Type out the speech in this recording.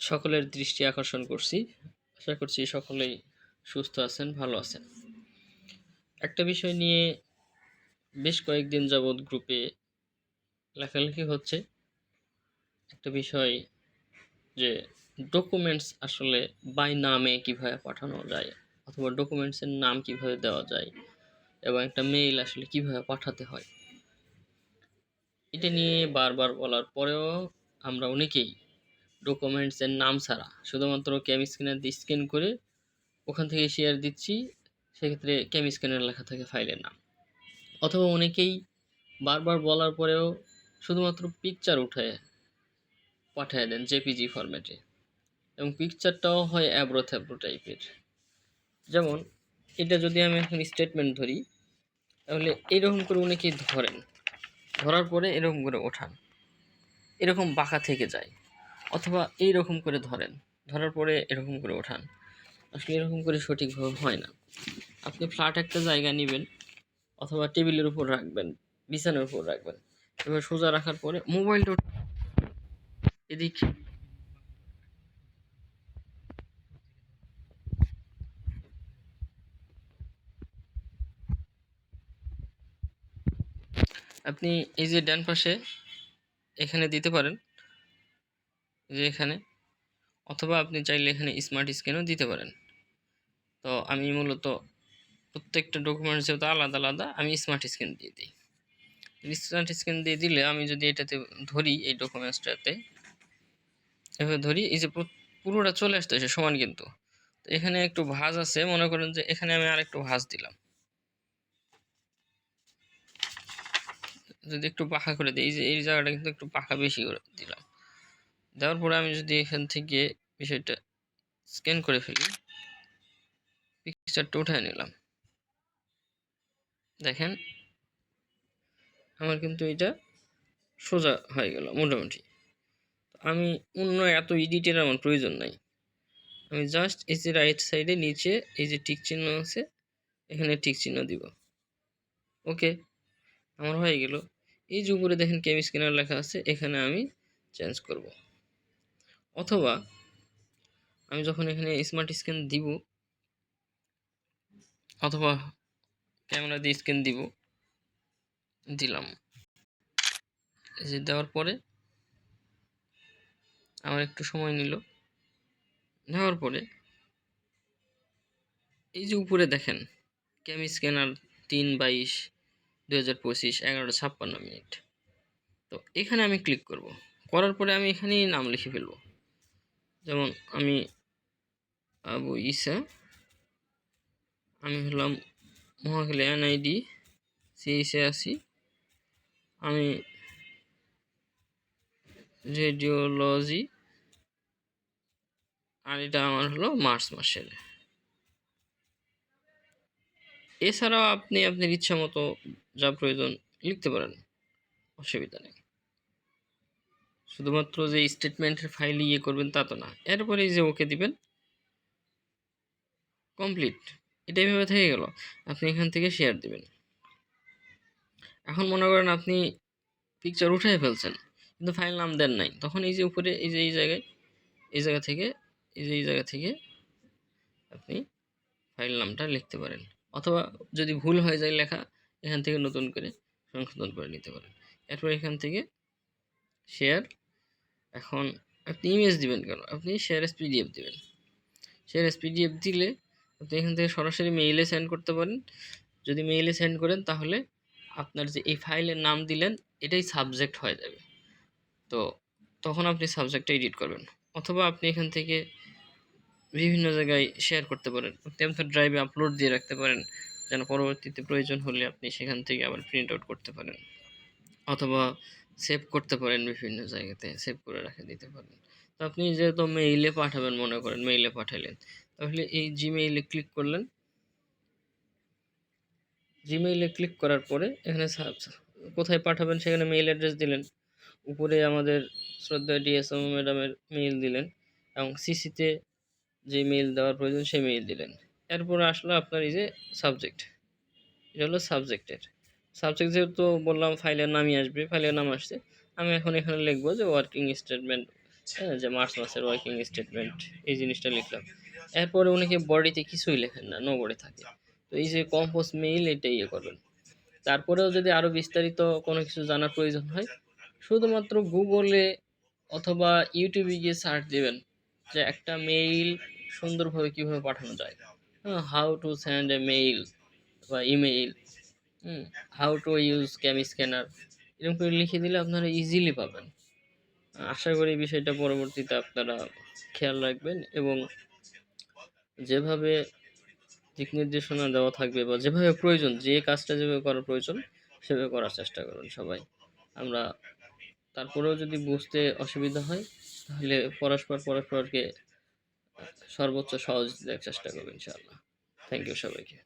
সকলের দৃষ্টি আকর্ষণ করছি। আশা করছি সকলেই সুস্থ আছেন, ভালো আছেন। একটা বিষয় নিয়ে বেশ কয়েকদিন যাবৎ গ্রুপে লেখালেখি হচ্ছে। একটা বিষয় যে ডকুমেন্টস আসলে বাই নামে কিভাবে পাঠানো যায়, অথবা ডকুমেন্টসের নাম কিভাবে দেওয়া যায়, এবং একটা মেইল আসলে কিভাবে পাঠাতে হয়। এটা নিয়ে বারবার বলার পরেও আমরা অনেকেই ডকুমেন্টসের নাম ছাড়া শুধুমাত্র ক্যাম স্ক্যানার দিয়ে স্ক্যান করে ওখান থেকে শেয়ার দিচ্ছি। সেক্ষেত্রে ক্যাম স্ক্যানার লেখা থাকে ফাইলের নাম। অথবা অনেকেই বারবার বলার পরেও শুধুমাত্র পিকচার উঠে পাঠিয়ে দেন জেপিজি ফরম্যাটে, এবং পিকচারটাও হয় অ্যাব্রো থ্যাব্রো টাইপের। যেমন এটা যদি আমি এখন স্টেটমেন্ট ধরি, তাহলে এরকম করে অনেকেই ধরার পরে এরকম করে ওঠান, এরকম বাঁকা থেকে যায়। অথবা এইরকম করে ধরার পরে এরকম করে ওঠান। আসলে এরকম করে সঠিকভাবে হয় না। আপনি ফ্ল্যাট একটা জায়গা নেবেন, অথবা টেবিলের উপর রাখবেন, বিছানার উপর রাখবেন। এবার সোজা রাখার পরে মোবাইলটা এদিক আপনি এই যে ডান পাশে এখানে দিতে পারেন, যে এখানে, অথবা আপনি চাইলে এখানে স্মার্ট স্ক্যানও দিতে পারেন। তো আমি মূলত প্রত্যেকটা ডকুমেন্টস যেহেতু আলাদা আলাদা, আমি স্মার্ট স্ক্যান দিয়ে দিই। স্মার্ট স্ক্যান দিয়ে দিলে আমি যদি এটাতে ধরি, এই ডকুমেন্টসটাতে এভাবে ধরি, এই যে পুরোটা চলে আসতেছে সমান, কিন্তু এখানে একটু ভাঁজ আছে। মনে করেন যে এখানে আমি আরেকটু ভাঁজ দিলাম, যদি একটু পাখা করে দিই, এই যে এই জায়গাটা কিন্তু একটু পাখা বেশি করে দিলাম। দেওয়ার পরে আমি যদি এখান থেকে বিষয়টা স্ক্যান করে ফেলি, পিকচারটা উঠায় নিলাম, দেখেন আমার কিন্তু এটা সোজা হয়ে গেল মোটামুটি। আমি অন্য এত এডিটের আমার প্রয়োজন নাই। আমি জাস্ট এই যে রাইট সাইডে নিচে এই যে টিক চিহ্ন আছে, এখানে টিক চিহ্ন দিব। ওকে, আমার হয়ে গেল। এই যে উপরে দেখেন ক্যাম স্ক্যানার লেখা আছে, এখানে আমি চেঞ্জ করব। অথবা আমি যখন এখানে স্মার্ট স্ক্যান দিব, অথবা ক্যামেরা দিয়ে স্ক্যান দিলাম, এই যে দেওয়ার পরে আমার একটু সময় নিল। নেওয়ার পরে এই যে উপরে দেখেন ক্যাম স্ক্যানার 3/22/2025 11:56। তো এখানে আমি ক্লিক করব। করার পরে আমি এখানেই নাম লিখে ফেলব। যেমন আমি আবু ইসা, আমি হলাম মহাখালী NID C86, আমি রেডিওলজি, আর এটা আমার হলো মার্চ মাসের। এছাড়াও আপনি আপনার ইচ্ছা মতো যা প্রয়োজন লিখতে পারেন, অসুবিধা নেই। শুধুমাত্র যে স্টেটমেন্টের ফাইল করবেন তা তো না। এরপরে এই যে ওকে দিবেন, কমপ্লিট। এটা এইভাবে থেকে গেল। আপনি এখান থেকে শেয়ার দিবেন। এখন মনে করেন আপনি পিকচার উঠে ফেলছেন, কিন্তু ফাইল নাম দেন নাই, তখন এই যে উপরে এই যে এই জায়গা থেকে এই জায়গা থেকে আপনি ফাইল নামটা লিখতে পারেন। অথবা যদি ভুল হয়ে যায় লেখা, এখান থেকে নতুন করে সংশোধন করে নিতে পারেন। এরপর এখান থেকে শেয়ার। এখন আপনি ইমেজ দিবেন কেন, আপনি শেয়ার এস পিডিএফ দিবেন। শেয়ার এস পিডিএফ দিলে আপনি এখান থেকে সরাসরি মেইলে সেন্ড করতে পারেন। যদি মেইলে সেন্ড করেন, তাহলে আপনার যে এই ফাইলের নাম দিলেন এটাই সাবজেক্ট হয়ে যাবে। তো তখন আপনি সাবজেক্টটা এডিট করবেন। অথবা আপনি এখান থেকে বিভিন্ন জায়গায় শেয়ার করতে পারেন। আপনি আপনার ড্রাইভে আপলোড দিয়ে রাখতে পারেন, যেন পরবর্তীতে প্রয়োজন হলে আপনি সেখান থেকে আবার প্রিন্ট আউট করতে পারেন। অথবা সেভ করতে পারেন, বিভিন্ন জায়গাতে সেভ করে রেখে দিতে পারেন। তো আপনি যেহেতু মেইলে পাঠাবেন, মনে করেন মেইলে পাঠালেন, তাহলে এই জিমেইলে ক্লিক করলেন। জিমেইলে ক্লিক করার পরে এখানে কোথায় পাঠাবেন সেখানে মেইল অ্যাড্রেস দিলেন। উপরে আমাদের শ্রদ্ধেয় ডিএসও ম্যাডামের মেইল দিলেন, এবং সিসিতে যে মেইল দেওয়ার প্রয়োজন সেই মেইল দিলেন। এরপরে আসলো আপনার এই যে সাবজেক্ট, এটা হলো সাবজেক্ট যেহেতু বললাম ফাইলের নামই আসবে, ফাইলের নাম আসছে। আমি এখন এখানে লিখবো যে ওয়ার্কিং স্টেটমেন্ট হ্যাঁ, যে মার্চ মাসের ওয়ার্কিং স্টেটমেন্ট এই জিনিসটা লিখলাম। এরপরে অনেকে বডিতে কিছুই লেখেন না, নো বডি থাকে। তো এই যে কম্পোজ মেইল এটা ইয়ে করবেন। তারপরেও যদি আরো বিস্তারিত কোনো কিছু জানার প্রয়োজন হয়, শুধুমাত্র গুগলে অথবা ইউটিউবে গিয়ে সার্চ দিবেন যে একটা মেইল সুন্দরভাবে কিভাবে পাঠানো যায়। How to send a mail বা email, how to use CamScanner, এরকম করে লিখে দিলে আপনারা ইজিলি পাবেন। আশা করি বিষয়টা পরবর্তীতে আপনারা খেয়াল রাখবেন এবং যেভাবে দিক নির্দেশনা দেওয়া থাকবে বা যেভাবে প্রয়োজন, যে কাজটা যেভাবে করার প্রয়োজন সেভাবে করার চেষ্টা করুন সবাই। আমরা তারপরেও যদি বুঝতে অসুবিধা হয় তাহলে পরস্পরকে সর্বোচ্চ সহজ দেওয়ার চেষ্টা করবো ইনশাআল্লাহ। থ্যাংক ইউ সবাইকে।